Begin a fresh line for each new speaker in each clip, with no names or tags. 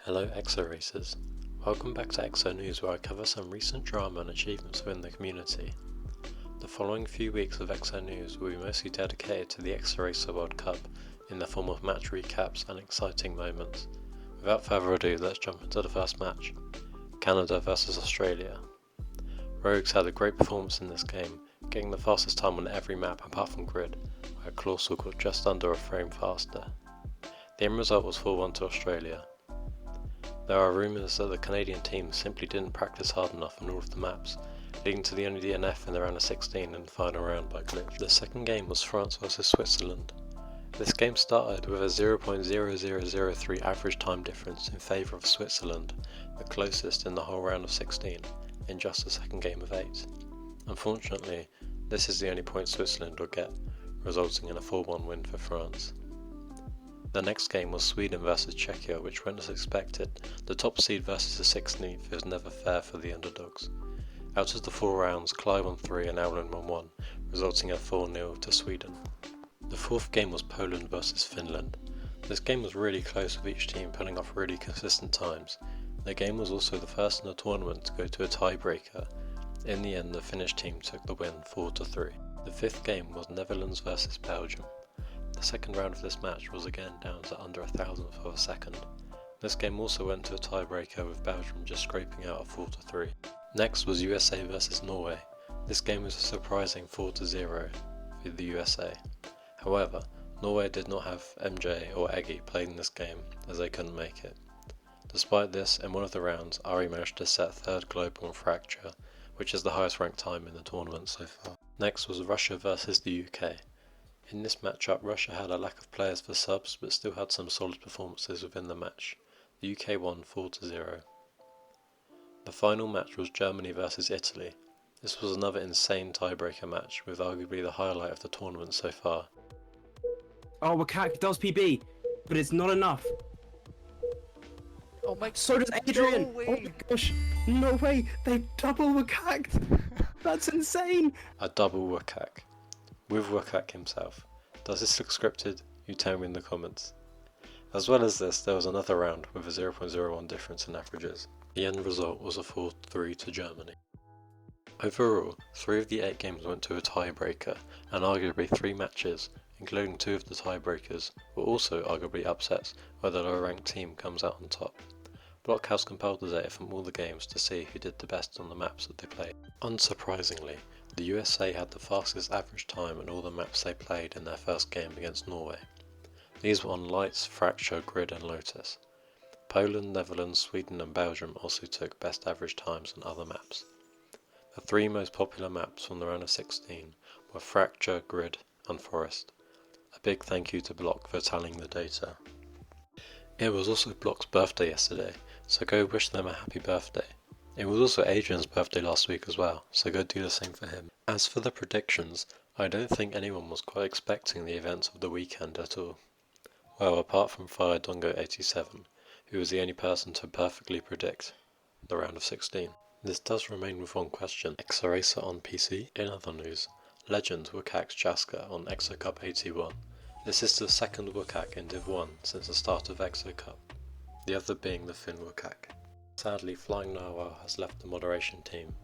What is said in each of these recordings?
Hello Exo Racers, welcome back to ExoNews where I cover some recent drama and achievements within the community. The following few weeks of ExoNews will be mostly dedicated to the Exo Racer World Cup in the form of match recaps and exciting moments. Without further ado, let's jump into the first match, Canada vs Australia. Rogues had a great performance in this game, getting the fastest time on every map apart from grid, where Clawsaw got just under a frame faster. The end result was 4-1 to Australia. There are rumours that the Canadian team simply didn't practice hard enough on all of the maps, leading to the only DNF in the round of 16 and the final round by glitch. The second game was France vs Switzerland. This game started with a 0.0003 average time difference in favour of Switzerland, the closest in the whole round of 16, in just the second game of 8. Unfortunately, this is the only point Switzerland will get, resulting in a 4-1 win for France. The next game was Sweden vs Czechia, which went as expected. The top seed versus the 16th is never fair for the underdogs. Out of the 4 rounds, Cly won 3 and Allen won 1, resulting in 4-0 to Sweden. The fourth game was Poland vs Finland. This game was really close with each team pulling off really consistent times. The game was also the first in the tournament to go to a tiebreaker. In the end, the Finnish team took the win 4-3. The fifth game was Netherlands vs Belgium. The second round of this match was again down to under a thousandth of a second. This game also went to a tiebreaker with Belgium just scraping out a 4-3. Next was USA vs Norway. This game was a surprising 4-0 for the USA. However, Norway did not have MJ or Eggy playing this game as they couldn't make it. Despite this, in one of the rounds, Ari managed to set third global on Fracture, which is the highest ranked time in the tournament so far. Next was Russia vs the UK. In this matchup, Russia had a lack of players for subs, but still had some solid performances within the match. The UK won 4-0. The final match was Germany vs Italy. This was another insane tiebreaker match, with arguably the highlight of the tournament so far.
Oh, wkakk does PB, but it's not enough.
Oh my!
So does Adrian!
No way.
Oh my gosh! No way! They double wkakk! That's insane!
A double wkakk. With wkakk himself. Does this look scripted? You tell me in the comments. As well as this, there was another round with a 0.01 difference in averages. The end result was a 4-3 to Germany. Overall, 3 of the 8 games went to a tiebreaker, and arguably 3 matches, including 2 of the tiebreakers, were also arguably upsets where the lower ranked team comes out on top. Blockhouse compiled the data from all the games to see who did the best on the maps that they played. Unsurprisingly, the USA had the fastest average time on all the maps they played in their first game against Norway. These were on Lights, Fracture, Grid and Lotus. Poland, Netherlands, Sweden and Belgium also took best average times on other maps. The 3 most popular maps from the round of 16 were Fracture, Grid and Forest. A big thank you to Block for tallying the data. It was also Block's birthday yesterday, so go wish them a happy birthday. It was also Adrian's birthday last week as well, so go do the same for him. As for the predictions, I don't think anyone was quite expecting the events of the weekend at all. Well, apart from FireDongo87, who was the only person to perfectly predict the round of 16. This does remain with one question: Exo Racer on PC? In other news, Legend wkakk Jaska on ExoCup 81. This is the second wkakk in Div 1 since the start of ExoCup, the other being the Finn wkakk. Sadly, Flying Narwhal has left the moderation team.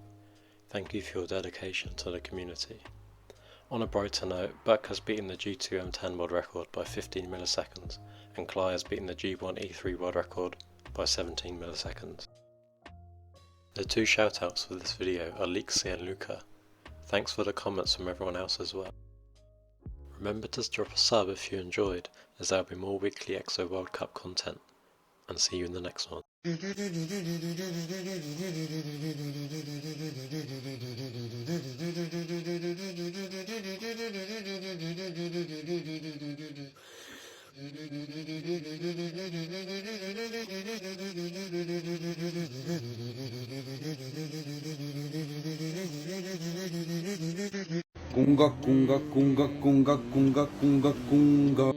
Thank you for your dedication to the community. On a brighter note, Buck has beaten the G2 M10 world record by 15 milliseconds, and Cly has beaten the G1 E3 world record by 17 milliseconds. The 2 shoutouts for this video are Leaksy and Luca. Thanks for the comments from everyone else as well. Remember to drop a sub if you enjoyed, as there will be more weekly Exo World Cup content, and see you in the next one.
Kunga kunga kunga kunga kunga kunga kunga.